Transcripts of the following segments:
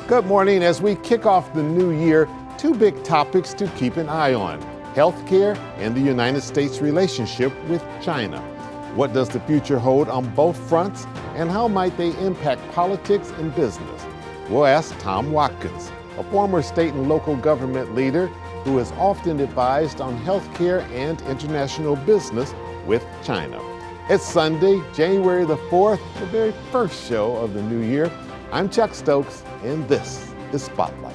Good morning. As we kick off the new year, two big topics to keep an eye on: healthcare and the United States' relationship with China. What does the future hold on both fronts, and how might they impact politics and business? We'll ask Tom Watkins, a former state and local government leader who has often advised on healthcare and international business with China. It's Sunday, January the 4th, the very first show of the new year. I'm Chuck Stokes, and this is Spotlight.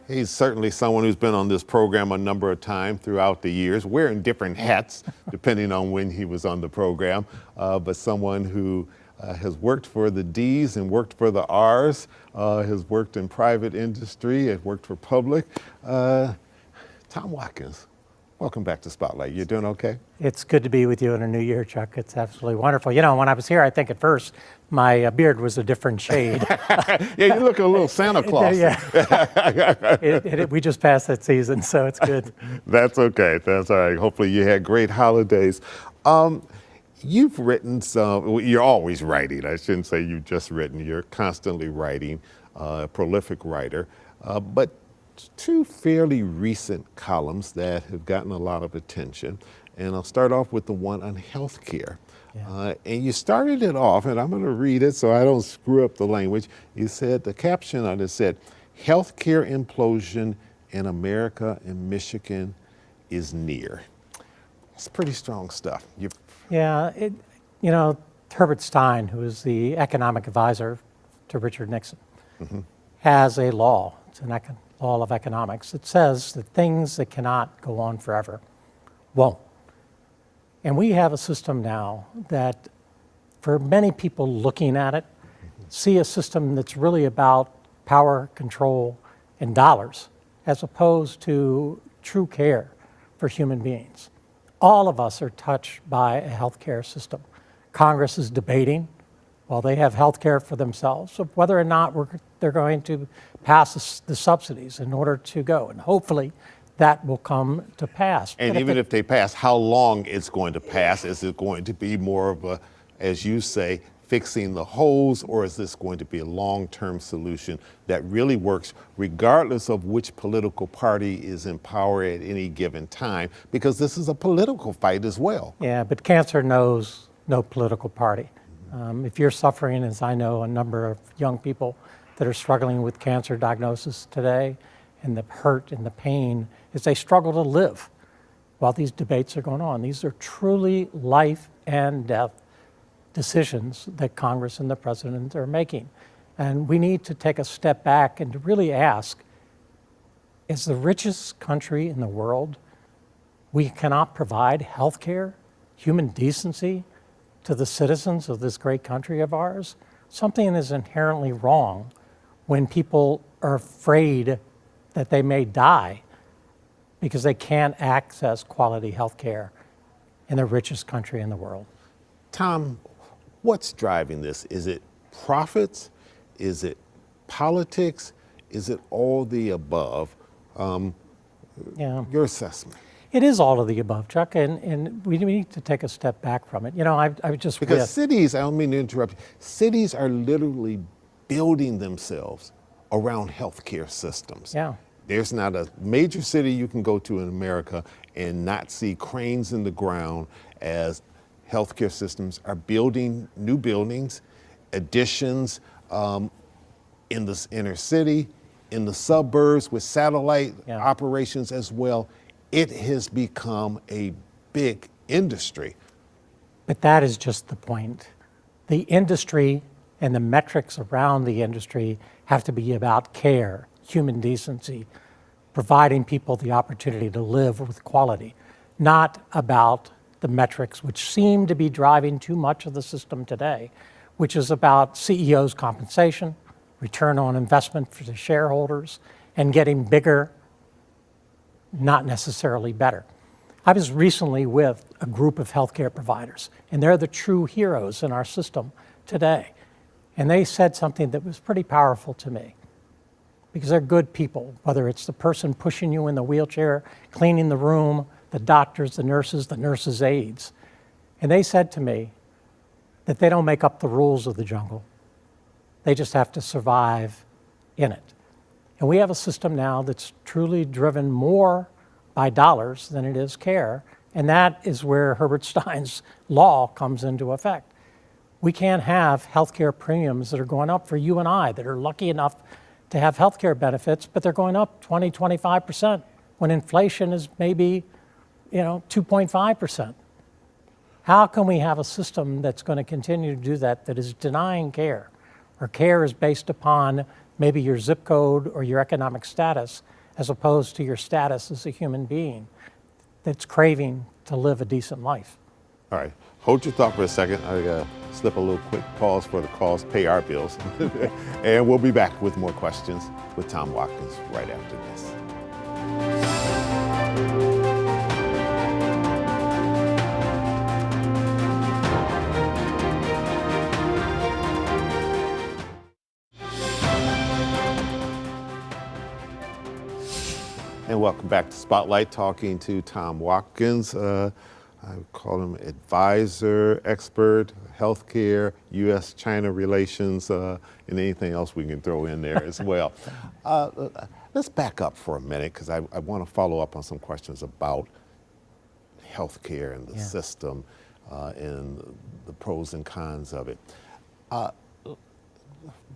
He's certainly someone who's been on this program a number of times throughout the years, wearing different hats depending on when he was on the program, but someone who has worked for the D's and worked for the R's, has worked in private industry, has worked for public. Tom Watkins, welcome back to Spotlight. You doing okay? It's good to be with you in a new year, Chuck. It's absolutely wonderful. You know, when I was here, I think at first my beard was a different shade. Yeah, you look a little Santa Claus. Yeah. We just passed that season, so it's good. That's okay. That's all right. Hopefully you had great holidays. You've written some, you're always writing. I shouldn't say you've just written. You're constantly writing, a prolific writer. But two fairly recent columns that have gotten a lot of attention. And I'll start off with the one on healthcare. Yeah. And you started it off, and I'm going to read it so I don't screw up the language. You said, the caption on it said, "Healthcare implosion in America and Michigan is near." It's pretty strong stuff. Yeah, you know, Herbert Stein, who is the economic advisor to Richard Nixon, has a law. It's an law of economics. It says that things that cannot go on forever won't. And we have a system now that, for many people looking at it, see a system that's really about power, control, and dollars, as opposed to true care for human beings. All of us are touched by a healthcare system. Congress is debating, while they have healthcare for themselves, of whether or not they're going to pass the subsidies in order to go. And hopefully that will come to pass. And even if they pass, how long it's going to pass? Is it going to be more of a, as you say, fixing the holes, or is this going to be a long-term solution that really works regardless of which political party is in power at any given time? Because this is a political fight as well. Yeah, but cancer knows no political party. If you're suffering, as I know a number of young people that are struggling with cancer diagnosis today, and the hurt and the pain as they struggle to live while these debates are going on. These are truly life and death decisions that Congress and the President are making. And we need to take a step back and to really ask, as the richest country in the world, we cannot provide health care, human decency to the citizens of this great country of ours? Something is inherently wrong when people are afraid that they may die because they can't access quality health care in the richest country in the world. Tom, what's driving this? Is it profits? Is it politics? Is it all the above? Your assessment. It is all of the above, Chuck, and we need to take a step back from it. You know, I just... Because cities, I don't mean to interrupt you, cities are literally building themselves around healthcare systems. Yeah. There's not a major city you can go to in America and not see cranes in the ground as healthcare systems are building new buildings, additions in the inner city, in the suburbs with satellite operations as well. It has become a big industry. But that is just the point. The industry and the metrics around the industry have to be about care, human decency, providing people the opportunity to live with quality, not about the metrics which seem to be driving too much of the system today, which is about CEOs' compensation, return on investment for the shareholders, and getting bigger, not necessarily better. I was recently with a group of healthcare providers, and they're the true heroes in our system today. And they said something that was pretty powerful to me. because they're good people, whether it's the person pushing you in the wheelchair, cleaning the room, the doctors, the nurses' aides. And they said to me that they don't make up the rules of the jungle. They just have to survive in it. And we have a system now that's truly driven more by dollars than it is care. And that is where Herbert Stein's law comes into effect. We can't have healthcare premiums that are going up for you and I that are lucky enough to have healthcare benefits, but they're going up 20, 25% when inflation is maybe, 2.5%. How can we have a system that's going to continue to do that, that is denying care, or care is based upon maybe your zip code or your economic status, as opposed to your status as a human being that's craving to live a decent life? All right, hold your thought for a second. I gotta slip a little quick pause for the calls, pay our bills. And we'll be back with more questions with Tom Watkins right after this. And welcome back to Spotlight, talking to Tom Watkins. I would call him advisor, expert, healthcare, U.S.-China relations, and anything else we can throw in there as well. Let's back up for a minute, because I want to follow up on some questions about healthcare and the system and the pros and cons of it.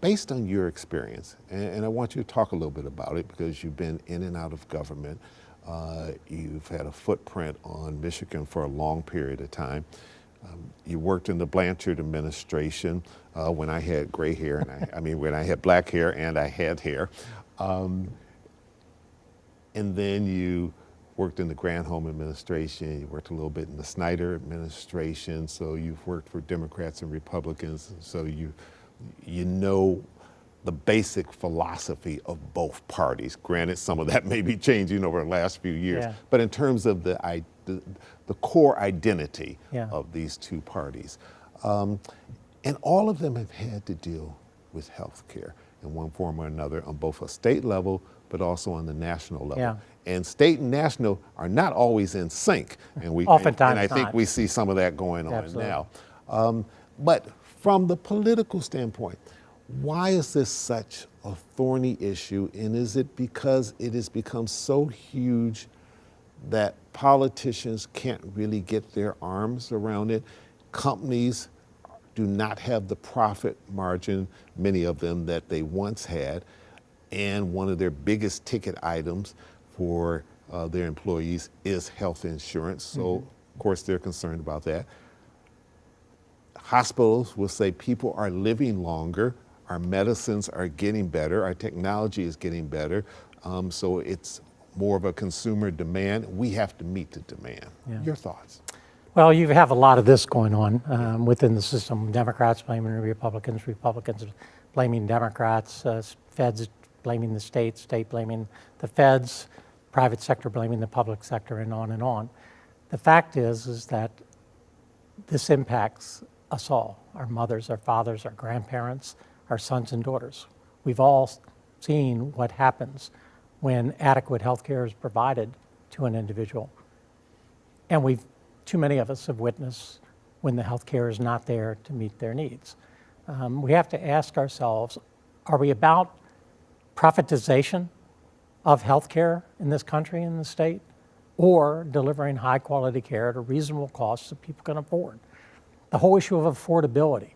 Based on your experience, and I want you to talk a little bit about it, because you've been in and out of government. You've had a footprint on Michigan for a long period of time. You worked in the Blanchard administration when I had gray hair, and when I had black hair and I had hair. And then you worked in the Granholm administration. You worked a little bit in the Snyder administration. So you've worked for Democrats and Republicans. So you know the basic philosophy of both parties. Granted, some of that may be changing over the last few years, but in terms of the core identity of these two parties. And all of them have had to deal with health care in one form or another on both a state level, but also on the national level. And state and national are not always in sync. And Oftentimes I think not. we see some of that going on now. But from the political standpoint, why is this such a thorny issue? And is it because it has become so huge that politicians can't really get their arms around it? Companies do not have the profit margin, many of them, that they once had. And one of their biggest ticket items for their employees is health insurance. So, of course, they're concerned about that. Hospitals will say people are living longer, our medicines are getting better, our technology is getting better, so it's more of a consumer demand. We have to meet the demand. Your thoughts? Well, you have a lot of this going on within the system. Democrats blaming Republicans, Republicans blaming Democrats, feds blaming the state blaming the feds, private sector blaming the public sector, and on and on. The fact is that this impacts us all, our mothers, our fathers, our grandparents, our sons and daughters. We've all seen what happens when adequate health care is provided to an individual. And too many of us have witnessed when the health care is not there to meet their needs. We have to ask ourselves, are we about privatization of health care in this country, in the state, or delivering high quality care at a reasonable cost that people can afford? The whole issue of affordability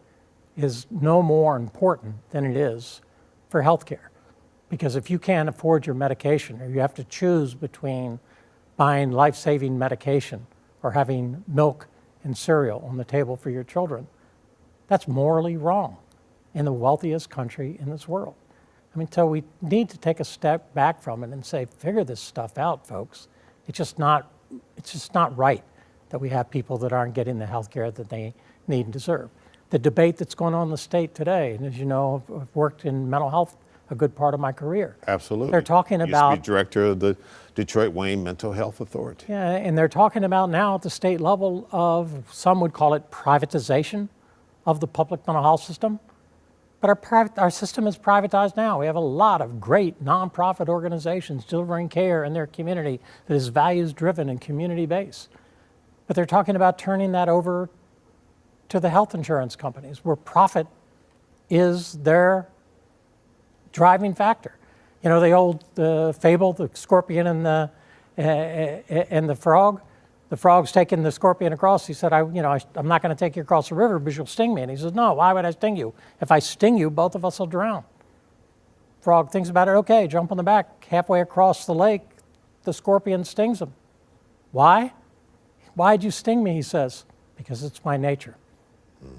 is no more important than it is for healthcare. Because if you can't afford your medication, or you have to choose between buying life-saving medication or having milk and cereal on the table for your children, that's morally wrong in the wealthiest country in this world. So we need to take a step back from it and say, figure this stuff out, folks. It's just not right that we have people that aren't getting the health care that they need and deserve. The debate that's going on in the state today, and as you know, I've worked in mental health a good part of my career. Absolutely. They're talking about— used to be director of the Detroit Wayne Mental Health Authority. Yeah, and they're talking about now at the state level of, some would call it privatization of the public mental health system. But our system is privatized now. We have a lot of great nonprofit organizations delivering care in their community that is values-driven and community-based. But they're talking about turning that over to the health insurance companies, where profit is their driving factor. You know, the old fable, the scorpion and the frog. The frog's taking the scorpion across. He said, I'm not going to take you across the river because you'll sting me. And he says, no, why would I sting you? If I sting you, both of us will drown. Frog thinks about it, okay, jump on the back. Halfway across the lake, the scorpion stings him. Why? Why'd you sting me, he says. Because it's my nature.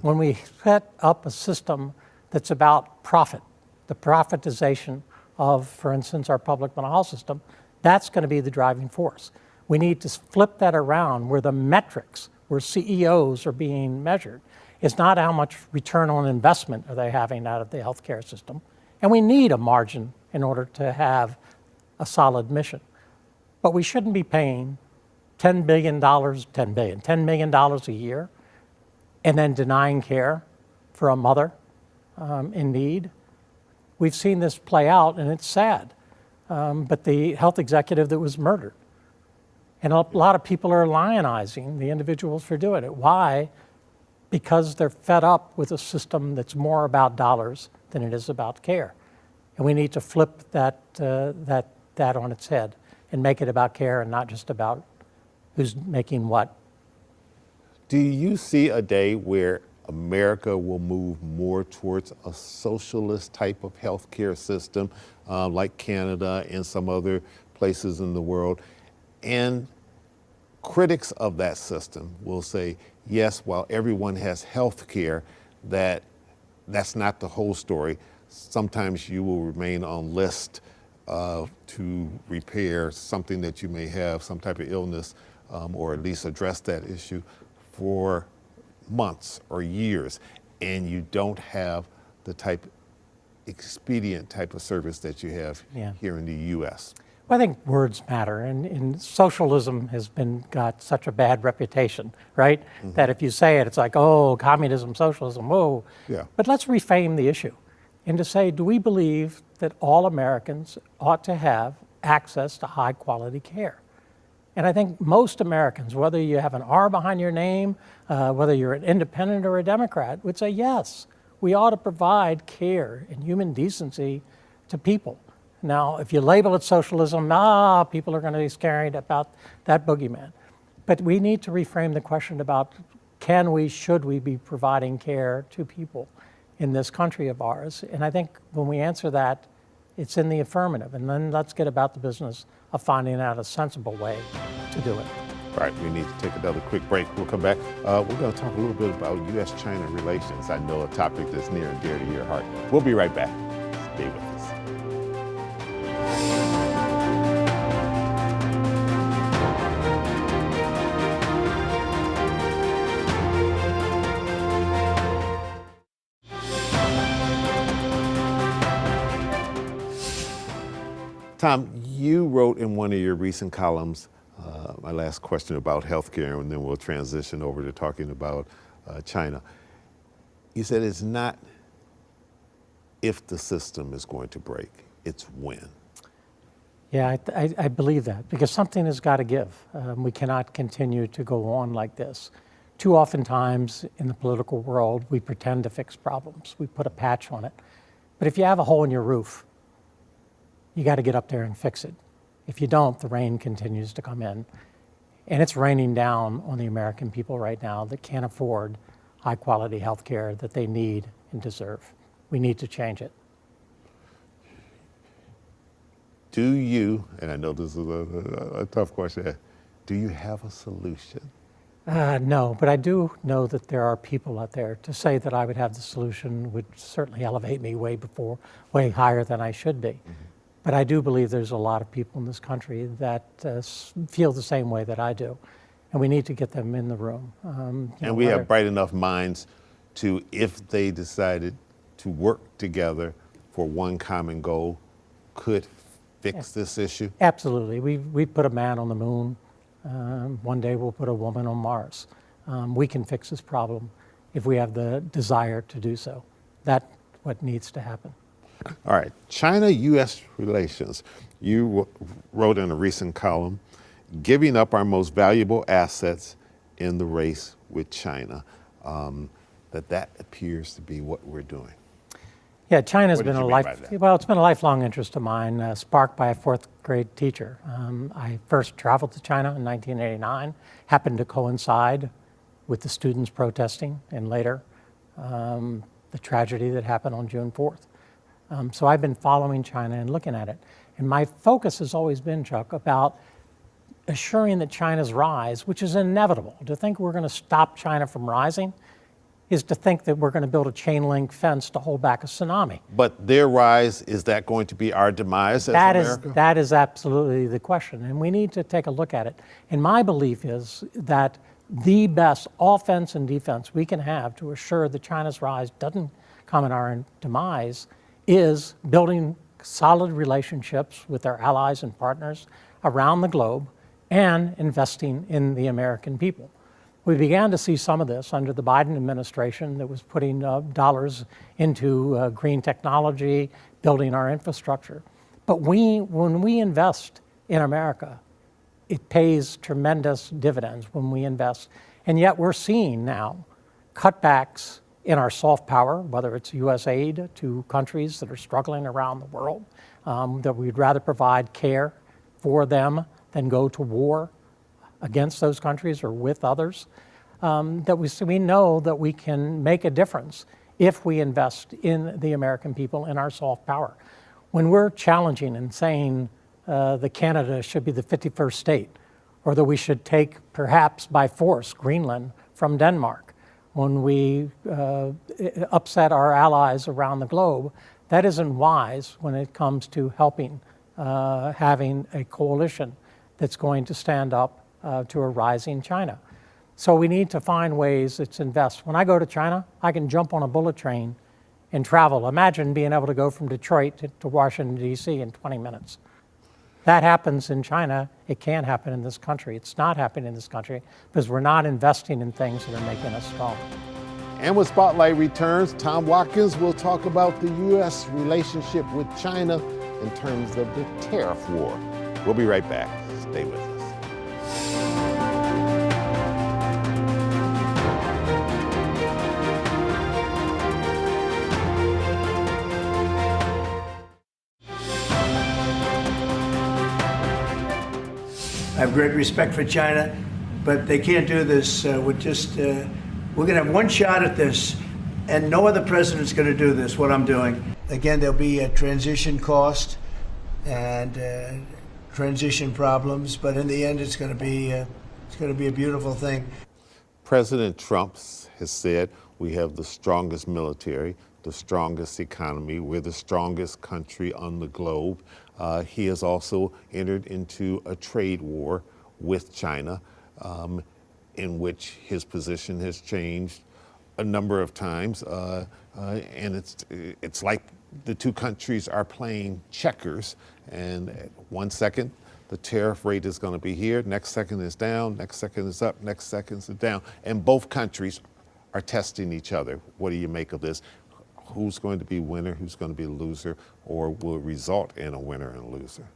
When we set up a system that's about profit, the profitization of, for instance, our public mental health system, that's going to be the driving force. We need to flip that around where the metrics, where CEOs are being measured. It's not how much return on investment are they having out of the healthcare system. And we need a margin in order to have a solid mission. But we shouldn't be paying $10 million a year and then denying care for a mother in need. We've seen this play out, and it's sad. But the health executive that was murdered, and a lot of people are lionizing the individuals for doing it. Why? Because they're fed up with a system that's more about dollars than it is about care. And we need to flip that on its head and make it about care and not just about who's making what. Do you see a day where America will move more towards a socialist type of healthcare system like Canada and some other places in the world? And critics of that system will say, yes, while everyone has health care, that's not the whole story. Sometimes you will remain on list to repair something that you may have, some type of illness, or at least address that issue for months or years, and you don't have the expedient type of service that you have here in the U.S. Well, I think words matter, and socialism has got such a bad reputation, right? Mm-hmm. That if you say it, it's like, oh, communism, socialism, whoa. Yeah. But let's reframe the issue and to say, do we believe that all Americans ought to have access to high quality care? And I think most Americans, whether you have an R behind your name, whether you're an independent or a Democrat, would say, yes, we ought to provide care and human decency to people. Now, if you label it socialism, people are going to be scared about that boogeyman. But we need to reframe the question about should we be providing care to people in this country of ours? And I think when we answer that, it's in the affirmative. And then let's get about the business of finding out a sensible way to do it. All right, we need to take another quick break. We'll come back. We're going to talk a little bit about U.S.-China relations. I know a topic that's near and dear to your heart. We'll be right back. Stay with us. Tom, you wrote in one of your recent columns, my last question about healthcare, and then we'll transition over to talking about China. You said it's not if the system is going to break, it's when. Yeah, I believe that, because something has got to give. We cannot continue to go on like this. Too often times in the political world, we pretend to fix problems. We put a patch on it. But if you have a hole in your roof, you got to get up there and fix it. If you don't, the rain continues to come in. And it's raining down on the American people right now that can't afford high quality health care that they need and deserve. We need to change it. Do you, and I know this is a tough question, do you have a solution? No, but I do know that there are people out there. To say that I would have the solution would certainly elevate me way higher than I should be. Mm-hmm. But I do believe there's a lot of people in this country that feel the same way that I do. And we need to get them in the room. And we have bright enough minds to, if they decided to work together for one common goal, could fix this issue? Absolutely. We put a man on the moon. One day we'll put a woman on Mars. We can fix this problem if we have the desire to do so. That what needs to happen. All right, China-U.S. relations. You wrote in a recent column, giving up our most valuable assets in the race with China, that appears to be what we're doing. Yeah, China's What did been you a mean by that? well, it's been a lifelong interest of mine, sparked by a fourth grade teacher. I first traveled to China in 1989, happened to coincide with the students protesting, and later the tragedy that happened on June 4th. So I've been following China and looking at it. And my focus has always been, Chuck, about assuring that China's rise, which is inevitable. To think we're going to stop China from rising is to think that we're going to build a chain link fence to hold back a tsunami. But their rise, is that going to be our demise as America? That is absolutely the question, and we need to take a look at it. And my belief is that the best offense and defense we can have to assure that China's rise doesn't come in our demise is building solid relationships with our allies and partners around the globe and investing in the American people. We began to see some of this under the Biden administration that was putting dollars into green technology, building our infrastructure. But when we invest in America, it pays tremendous dividends when we invest. And yet we're seeing now cutbacks in our soft power, whether it's U.S. aid to countries that are struggling around the world, that we'd rather provide care for them than go to war against those countries or with others, that we know that we can make a difference if we invest in the American people and our soft power. When we're challenging and saying that Canada should be the 51st state, or that we should take perhaps by force Greenland from Denmark, when we upset our allies around the globe, that isn't wise when it comes to helping having a coalition that's going to stand up to a rising China. So we need to find ways to invest. When I go to China, I can jump on a bullet train and travel. Imagine being able to go from Detroit to Washington, D.C. in 20 minutes. That happens in China. It can't happen in this country. It's not happening in this country because we're not investing in things that are making us strong. And when Spotlight returns, Tom Watkins will talk about the U.S. relationship with China in terms of the tariff war. We'll be right back. Stay with us. I have great respect for China, but they can't do this with just, we're going to have one shot at this, and no other president's going to do this, what I'm doing. Again, there'll be a transition cost and transition problems, but in the end, it's going to be a beautiful thing. President Trump has said we have the strongest military, the strongest economy, we're the strongest country on the globe. He has also entered into a trade war with China, in which his position has changed a number of times, and it's like the two countries are playing checkers, and at 1 second the tariff rate is going to be here, next second is down, next second is up, next second is down, and both countries are testing each other. What do you make of this? Who's going to be winner, who's going to be loser, or will it result in a winner and a loser?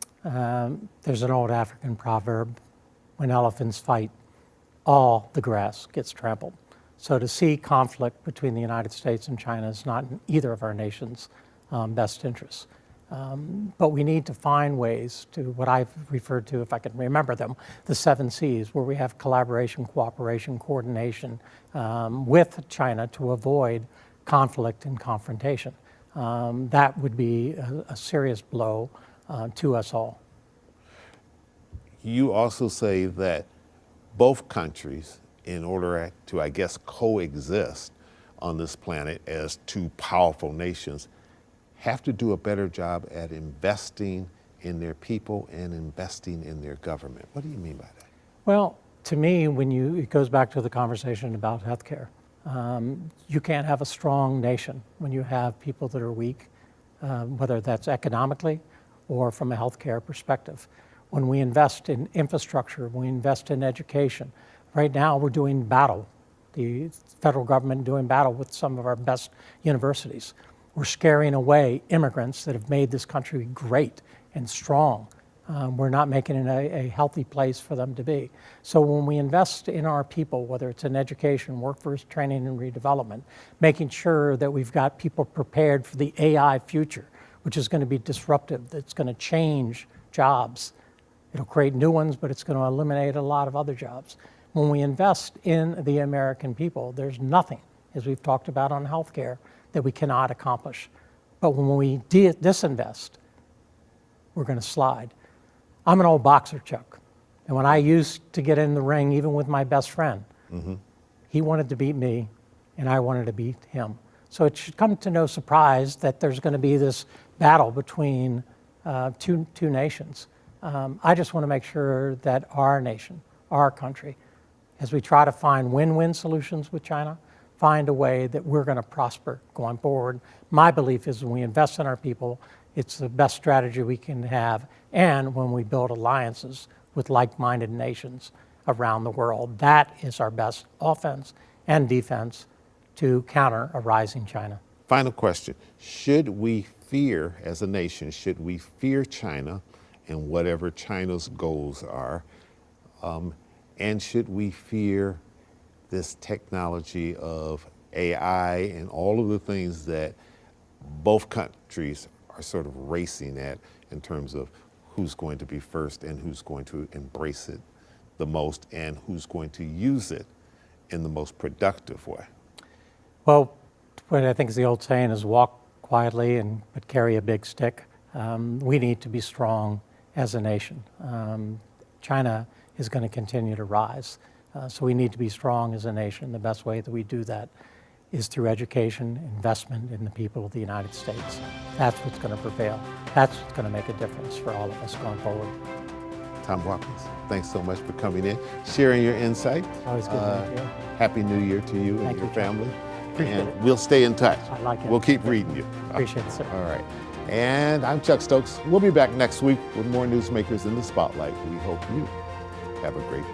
There's an old African proverb, when elephants fight, all the grass gets trampled. So to see conflict between the United States and China is not in either of our nations' best interests. But we need to find ways to what I've referred to, if I can remember them, the 7 C's, where we have collaboration, cooperation, coordination with China to avoid conflict and confrontation. That would be a serious blow to us all. You also say that both countries, in order to, I guess, coexist on this planet as two powerful nations, have to do a better job at investing in their people and investing in their government. What do you mean by that? Well, to me, it goes back to the conversation about healthcare. You can't have a strong nation when you have people that are weak, whether that's economically or from a healthcare perspective. When we invest in infrastructure, when we invest in education, right now we're doing battle, the federal government doing battle with some of our best universities. We're scaring away immigrants that have made this country great and strong. We're not making it a healthy place for them to be. So when we invest in our people, whether it's in education, workforce training and redevelopment, making sure that we've got people prepared for the AI future, which is going to be disruptive, that's going to change jobs. It'll create new ones, but it's going to eliminate a lot of other jobs. When we invest in the American people, there's nothing, as we've talked about on healthcare, that we cannot accomplish. But when we disinvest, we're going to slide. I'm an old boxer, Chuck. And when I used to get in the ring, even with my best friend, he wanted to beat me and I wanted to beat him. So it should come to no surprise that there's going to be this battle between two nations. I just want to make sure that our nation, our country, as we try to find win-win solutions with China, find a way that we're going to prosper going forward. My belief is when we invest in our people, it's the best strategy we can have. And when we build alliances with like-minded nations around the world, that is our best offense and defense to counter a rising China. Final question. Should we fear, as a nation, should we fear China and whatever China's goals are? And should we fear this technology of AI and all of the things that both countries are sort of racing at in terms of who's going to be first and who's going to embrace it the most and who's going to use it in the most productive way? Well, what I think is the old saying is walk quietly but carry a big stick. We need to be strong as a nation. China is going to continue to rise. So we need to be strong as a nation. The best way that we do that is through education, investment in the people of the United States. That's what's going to prevail. That's what's going to make a difference for all of us going forward. Tom Watkins, thanks so much for coming in, sharing your insight. Always good to meet you. Happy New Year to you and your Chuck. family. Appreciate And it. we'll stay in touch. I like it. We'll keep reading you. Appreciate it, sir. All right. And I'm Chuck Stokes. We'll be back next week with more newsmakers in the spotlight. We hope you have a great week.